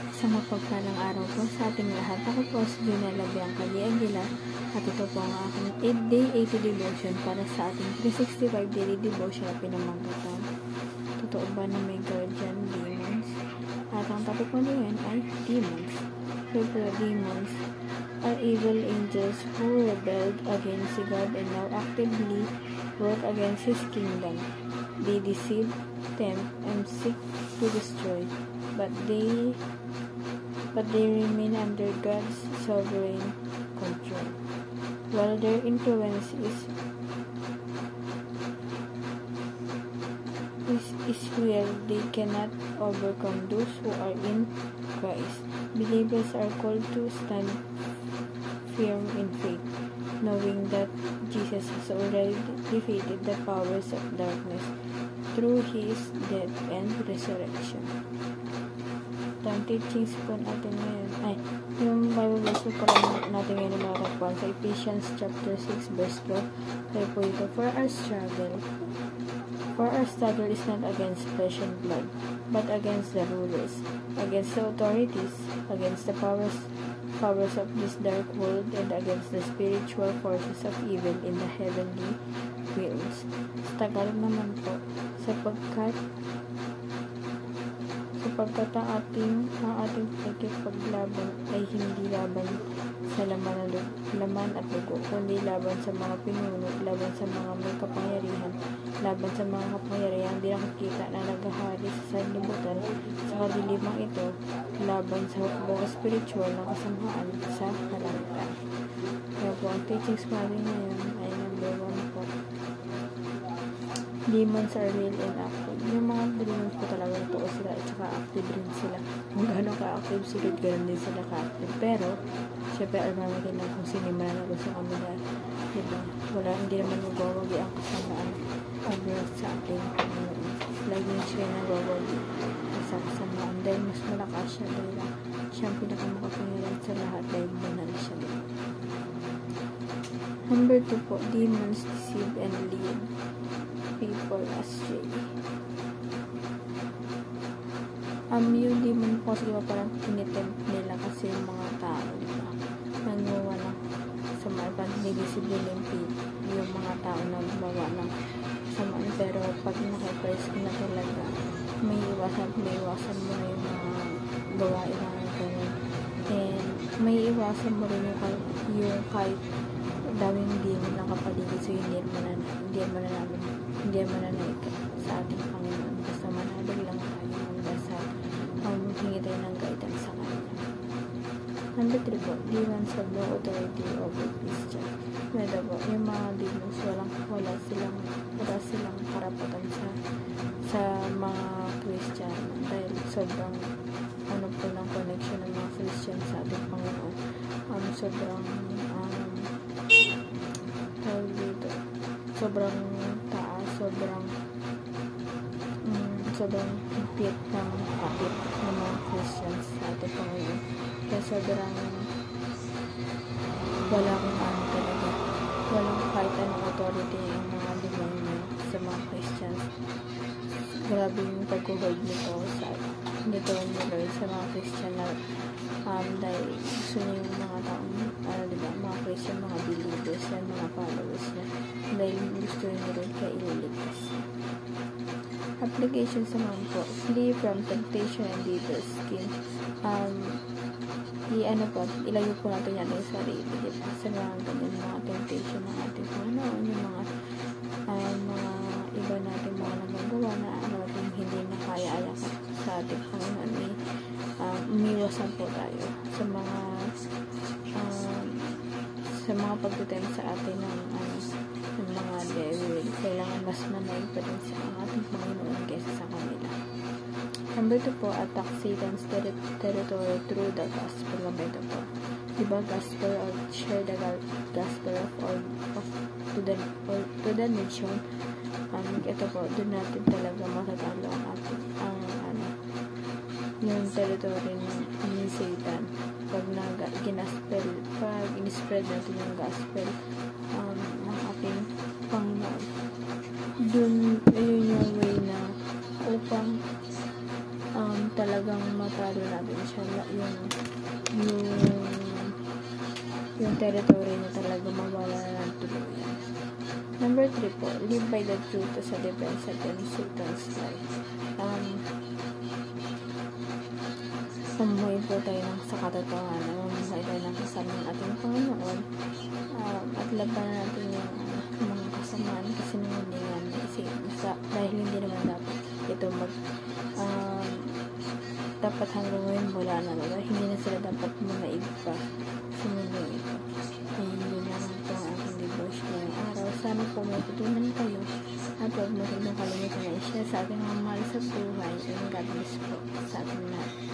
Isang mapagpalang araw po sa ating lahat. Ako po si Junella Bianca D. Aguilar at ito po ang aking 8-day 80 devotion para sa ating 365 daily devotion na pinamagatan. Totoo ba na may guardian demons? At ang topic mo ngayon ay demons. The demons are evil angels who rebelled against God and now actively work against His kingdom. They deceive, tempt, and seek to destroy, but they remain under God's sovereign control. While their influence is real, they cannot overcome those who are in Christ. Believers are called to stand firm in faith, knowing that Jesus has already defeated the powers of darkness through His death and resurrection. Ang teachings po natin ngayon ay yung Bible verse po natin ngayon na matatagpuan sa Ephesians chapter 6 verse 12. Kaya po ito, For our struggle is not against flesh and blood, but against the rulers, against the authorities, against the powers of this dark world, and against the spiritual forces of evil in the heavenly realms. Sa Tagalog naman po, sapagkat ang ating paglaban ay hindi laban sa laman at dugo, kundi laban sa mga pinuno, laban sa mga may kapangyarihan, laban sa mga kapangyarihan di nakikita na naghahari sa sanlibutan sa kadiliman ito, laban sa hukbong espiritual na kasamaan sa kalangitan. Kaya po ang teachings natin ngayon ay number 1 po. Demons are real and active. Yung mga demons po talaga totoo sila at saka active rin sila. Kung gano'n ka-active sila, gano'n din sila ka-active. Pero, syempre, alam natin lang kung sino man ako sa kanila. Diba? Hindi naman magwawagi ang kasamaan over sa ating Panginoon. Lagi siya nagwawagi sa kasamaan dahil mas malakas siya dahil siya ang pinakamakapangyarihan sa lahat dahil banal siya din. Number 2 po, demons deceive and lead people astray. Yung demon po kasi diba parang tinitempt nila kasi yung mga tao, diba? Nagawa ng samaan, nag-disibli yung mga tao na gumawa ng samaan, pero pag nakapres na talaga, may iwasan mo na yung mga gawain na gano'n. And may iwasan mo rin yung kahit daming demon na kapaligid, so hindi mo na sa ating Panginoon. Basta manalig lang tayo ng dasal, hingi tayo ng guidance sa Kanya. Number 3 po, demons have no authority over Christians. Medyo po, yung mga demons, wala silang karapatan sa mga Christian dahil sobrang po ng connection ng mga Christian sa ating Panginoon. Sobrang taas, sobrang higpit ng kapit ng mga Christians sa ating Panginoon. Kaya sobrang walang kahit anong authority ang mga demonyo sa mga Christians. Grabe yung pag-hold nito sa mga Christian na dahil gusto niya yung mga taong mga Christian, mga believers yan, mga followers niya, dahil gusto niya rin kaya ililigtas. Application sa mga po, flee from temptation and devil's scheme. Ilayo po natin yan yung sarili, diba? Sa mga ganyan mga temptation ng ating Panginoon, yung mga iba natin mga nagagawa na hindi na kaya sa ating Panginoon. Umiwasan po tayo sa mga pagtitempt sa atin ng mga devil. Kailangan mas manaig pa din sa ating Panginoon kaysa sa kanila. Number 2 po, attack Satan's territory through the gospel. Number 2 po, diba gospel, or share the gospel to the nation. Ito po, doon natin talaga matatalo yung territory ni Satan pag in-spread natin yung gospel ng ating Panginoon. Ayun yung way na upang talaga hanggang matalo natin siya yung territory niya talaga mawala na ng tuluyan. Number 3 po, live by the truth sa depensa at Sultan's life. Mamuhay po tayo sa katotohanan, mamuhay tayo ng kasama ng ating Panginoon, at labanan natin yung mga kasamaan kasi nanguningan dahil hindi naman dapat ito dapat hanggang ngayon wala na dahil hindi na sila dapat manaig pa sa mundo ito. Hindi naman po ang aking devotion ngayong araw. Sana po may tutunan kayo at huwag mo kalimutan na i-share sa ating mga mahal sa buhay, and God bless po sa ating lahat.